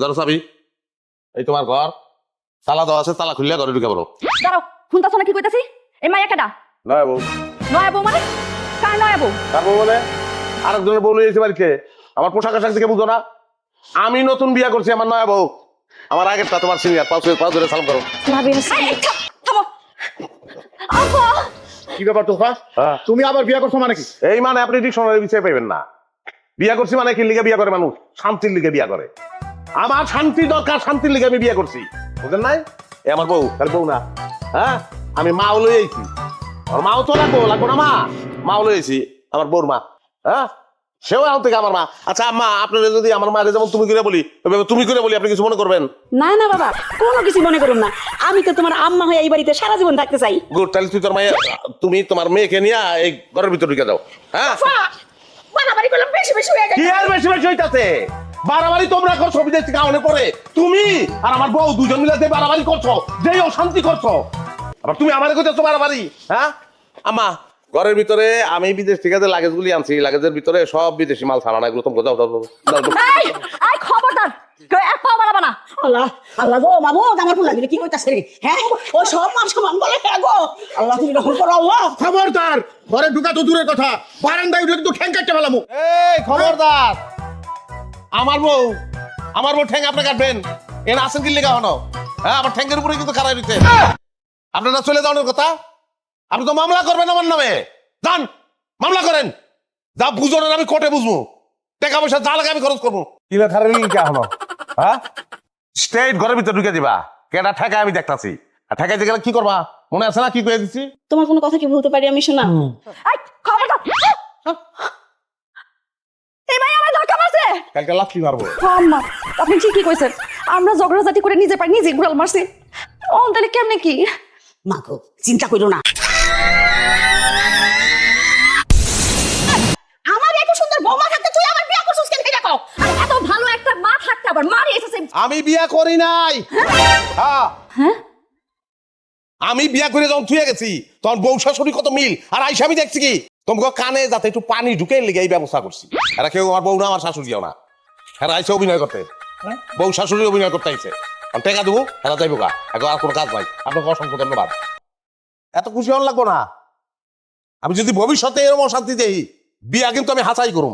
ধরো চাবি, এই তোমার ঘর, তালা দেওয়া আছে, তালা খুললে ঘরে ঢুকে পড়ো। দাঁড়াও, শুনতাছ না কি কইতাছি? এই মাইয়া কেডা? নয় বউ। নয়া বউ মানে? কার নয়া বউ? কার বউ মানে? আরেকজনের বউ নিয়ে এসে বাড়িতে। আমার পোশাক আশাক থেকে বুঝো না? আমি নতুন বিয়া করছি, আমার নয়া বউ। আমার আগেরটা তোমার সিনিয়র, পাঁচ ধরে সালাম করো। থামো। আপা, কি ব্যাপার তোফা? তুমি আবার বিয়ে করছো মানে কি? এই মানে আপনি ডিকশনারি বিষয় পাইবেন না। বিয়া করছি মানে কি লিগে বিয়া করে মানুষ? শান্তির লিগে বিয়া করে। আমার শান্তি দরকার, শান্তির লিগে আমি বিয়া করছি, বুঝলেন নাই? এ আমার বউ, তাহলে বউ না? হ্যাঁ, আমি মাও লই আইছি। আমার মাও তো লাগবো না মা? মাও লই আইছি, আমার বউর মা। হ্যাঁ, সেও এখন থেকে আমার মা। আচ্ছা আম্মা, আপনারা যদি আমার মারে যেমন তুমি করে বলি, তুমি করে বলি, আপনি কিছু মনে করবেন? না না বাবা, কোনো কিছু মনে করুন না। আমি তো তোমার আম্মা হয়ে এই বাড়িতে সারা জীবন থাকতে চাই। গুড, তাহলে তুমি তোমার মেয়েকে নিয়ে এই ঘরের ভিতরে ঢুকে যাও। হ্যাঁ, বাড়াবাড়ি করলাম, বেশি বেশি হয়ে কি আর বেশি বেশি হইতাছে? বাড়াবাড়ি তোমরা করছো বিদেশ থেকে আউনে পরে, তুমি আর আমার বউ দুজন মিলে যে বাড়াবাড়ি করছো, যেই অশান্তি করছো, আবার তুমি আমারে কইতেছো বাড়াবাড়ি। হ্যাঁ আম্মা, ঘরের ভিতরে আমি বিদেশ থেকে যে লাগেজ গুলি আনছি, লাগেজের ভিতরে সব বিদেশি মাল ছাড়া না, এগুলো তুমি যাও। এই, এই খবরদার, কেউ এক পাও বাড়াবা না। আল্লাহ আল্লাহ গো মামু, আমার ফুল লাগবে কি কইতাছে রে? হ্যাঁ, ও সব মান সম্মান বলে হ্যাঁ গো। আল্লাহ তুমি রহম করো আল্লাহ। খবরদার, ঘরে ঢুকা তো দূরের কথা, বারান্দায় উঠে কিন্তু ঠ্যাং কাটতে ফেলামু। এই খবরদার, আমার বউ ঠ্যাং আপনি কাটবেন? এর আসেন কি লেখা হনো? হ্যাঁ, আমার ঠ্যাঙ্গের উপরে কিন্তু খারাপ দিতে। আপনারা চলে যাওয়ার কথা, আপনি তো মামলা করবেন আমার নামে। যান, মামলা করেন। যা বুঝবেন আমি কোর্টে বুঝবো, টাকা পয়সা যা লাগে আমি খরচ করবো। কি খারাপ কে হলো? হ্যাঁ, স্ট্রেট ঘরের ভিতরে ঢুকে দিবা। কেটা ঠেকা আমি দেখতাছি, আর ঠেকাইতে গেলে কি করবা মনে আছে না? কি কয়ে দিচ্ছি? তোমার কোনো কথা কি বলতে পারি আমি শোনা? এই খবরদার, এই মাইয়া আমার ধক্কা মারছে। কালকে লাথি মারবো। আম্মা, আপনি ঠিকই কইছেন, আমরা ঝগড়াঝাটি করে নিজে পাই নিজে গুড়াল মারছি। তাহলে কেমনে কি? মা গো, চিন্তা করো না। আমার এত সুন্দর বৌমা থাকতে তুই আমার বিয়ে করছিস কেন? এটা কও। আর এত ভালো একটা মা থাকতে আবার মারি এসেছে। আমি বিয়া করি নাই। হ্যাঁ, হ্যাঁ, আমি বিয়া করে যখন থুয়ে গেছি, তখন বউ শাশুড়ি কত মিল। আর আইসা আমি দেখছি কি তোমাকে কানে যাতে একটু পানি ঢুকে লেগে এই ব্যবস্থা করছি। এরা কেউ আমার বউ না, আমার শাশুড়িও না। এরা আইসে অভিনয় করতে, বউ শাশুড়ি অভিনয় করতে আইছে। আমি টাকা দেবো, এরা যাইবো গা, এখন আর কোনো কাজ নাই। আপনাকে অসংখ্য ধন্যবাদ। এত খুশি হন লাগবো না। আমি যদি ভবিষ্যতে এরকম অশান্তি দেই, বিয়া কিন্তু আমি হাঁচাই করুম।